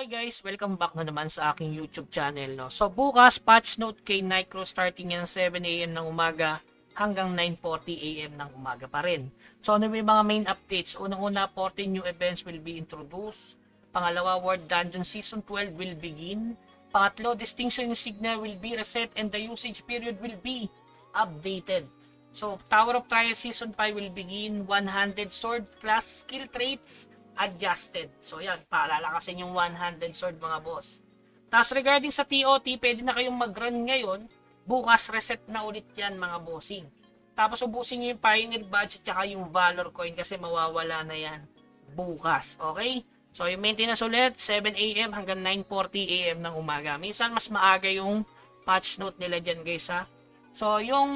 Okay guys, welcome back na naman sa aking YouTube channel. No? So bukas, patch note kay Nycro starting yan 7 AM ng umaga hanggang 9:40 AM ng umaga pa rin. So ano may mga main updates? Unang-una, 14 new events will be introduced. Pangalawa, World Dungeon Season 12 will begin. Pangatlo, Distinction Insignia will be reset and the usage period will be updated. So Tower of Trial Season 5 will begin. 100 sword class skill traits adjusted. So yan, paalala kasi yung one-handed sword mga boss. Tapos regarding sa TOT, pwede na kayong mag-run ngayon. Bukas reset na ulit yan mga bossing. Tapos ubusin nyo yung Pioneer Badge at saka yung Valor Coin kasi mawawala na yan bukas. Okay? So yung maintenance ulit, 7 AM hanggang 9:40 AM ng umaga. Minsan mas maaga yung patch note nila dyan guys ha. So yung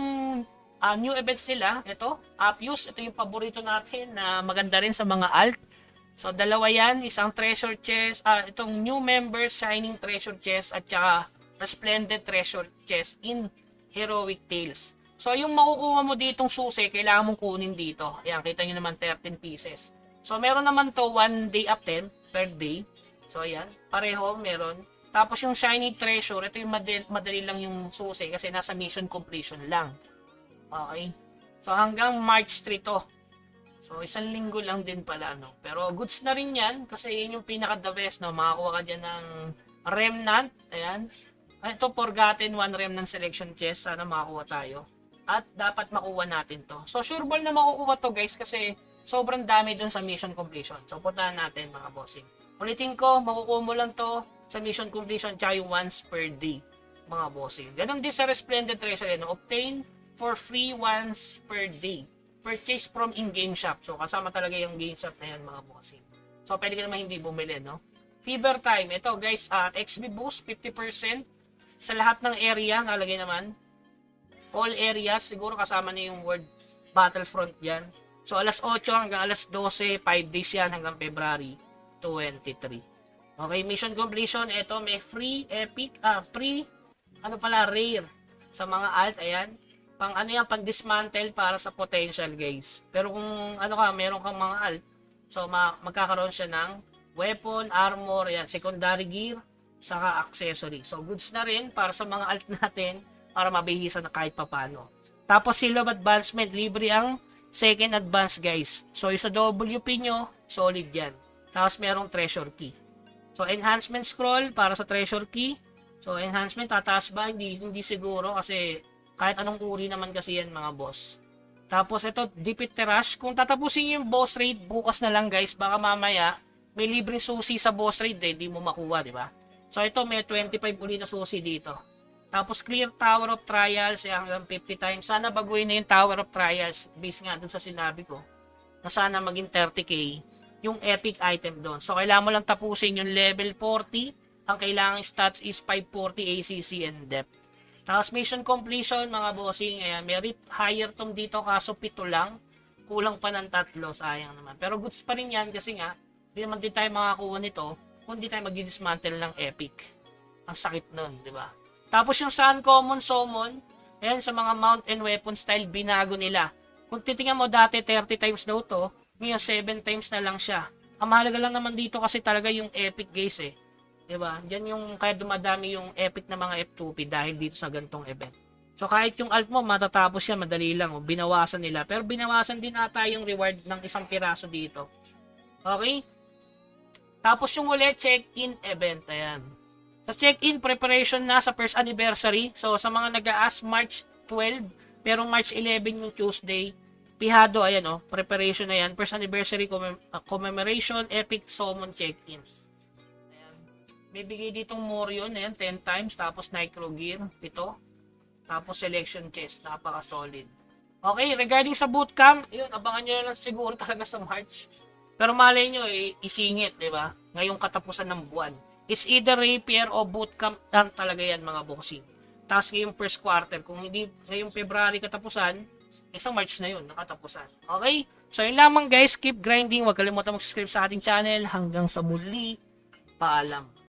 new events nila, ito, Appius, ito yung paborito natin na maganda rin sa mga alt. So, dalawa yan, isang treasure chest, itong new member shining treasure chest at saka resplendent treasure chest in Heroic Tales. So, yung makukuha mo ditong susi, kailangan mong kunin dito. Ayan, kita nyo naman 13 pieces. So, meron naman to 1 day up 10 per day. So, ayan, pareho meron. Tapos yung shiny treasure, ito yung madali lang yung susi kasi nasa mission completion lang. Okay. So, hanggang March 3 to. So, isang linggo lang din pala, no? Pero goods na rin yan kasi yun yung pinaka-the best, no? Makakuha ka dyan ng Remnant. Ayan. Ito, Forgotten 1 Remnant Selection Chest. Sana makakuha tayo. At dapat makuha natin to. So, sure ball na makukuha to, guys, kasi sobrang dami dun sa mission completion. So, puntahan natin, mga bossing. Ulitin ko, makukuha mo lang to sa mission completion tsaka yung once per day, mga bossing. Ganon din sa Resplendent Treasure, yan, no? Obtain for free once per day. Purchase from in-game shop. So, kasama talaga yung game shop na yan, mga bossing. So, pwede ka naman hindi bumili, no? Fever time. Ito, guys, XP boost, 50%. Sa lahat ng area, nalagay naman. All areas, siguro kasama na yung World Battlefront yan. So, alas 8 hanggang alas 12, 5 days yan hanggang February 23. Okay, mission completion. Ito, may free, epic, free, rare. Sa mga alt, ayan. Pang ano yan, pang dismantle para sa potential guys. Pero kung ano ka, meron kang mga alt, so magkakaroon siya ng weapon, armor, yan, secondary gear, saka accessory. So goods na rin para sa mga alt natin para mabihisan na kahit papano. Tapos Seal of Advancement, libre ang second advance guys. So yung sa WP nyo, solid yan. Tapos merong treasure key. So enhancement scroll para sa treasure key. So enhancement, tataas ba? Hindi siguro kasi kahit anong uri naman kasi yan mga boss. Tapos ito, Defeat Rush. Kung tatapusin yung boss raid, bukas na lang guys. Baka mamaya, may libreng susi sa boss raid eh. Di mo makuha, di ba? So ito, may 25 uli na susi dito. Tapos Clear Tower of Trials, hanggang 50 times. Sana baguhin na yung Tower of Trials. Based nga dun sa sinabi ko. Na sana maging 30k yung epic item doon. So kailangan mo lang tapusin yung level 40. Ang kailangan stats is 540 ACC and depth. Tapos mission completion mga bossing, ayan, may rip higher tom dito kaso 7 lang. Kulang pa ng 3, sayang naman. Pero goods pa rin yan kasi nga, hindi naman din tayo makakuha nito kung hindi tayo magdi-dismantle ng epic. Ang sakit nun, di ba? Tapos yung sa uncommon summon, ayan, sa mga mount and weapon style, binago nila. Kung titingnan mo dati 30 times daw to, ngayon 7 times na lang siya. Ang mahalaga lang naman dito kasi talaga yung epic guys eh. Diba? Diyan yung kaya dumadami yung epic na mga F2P dahil dito sa gantong event. So kahit yung alt mo matatapos siya, madali lang. Binawasan nila. Pero binawasan din ata yung reward ng isang piraso dito. Okay? Tapos yung uli, check-in event. Ayan. Sa check-in, preparation na sa first anniversary. So sa mga nag-a-ask, March 12. Pero March 11 yung Tuesday. Pihado, ayan o. Preparation na yan. First anniversary commemoration, epic summon check-in. May bigay ditong Morion, ayan, 10 times, tapos Nycro Gear, 7, tapos Selection Chest, napaka-solid. Okay, regarding sa bootcamp, yun, abangan nyo lang siguro talaga sa March. Pero malay nyo, isingit, di ba? Ngayong katapusan ng buwan. It's either rapier o bootcamp lang talaga yan, mga boxing. Tapos ngayong first quarter, kung hindi ngayong February katapusan, isang March na yun, nakatapusan. Okay? So yun lamang guys, keep grinding, huwag kalimutan mag-subscribe sa ating channel. Hanggang sa muli, paalam.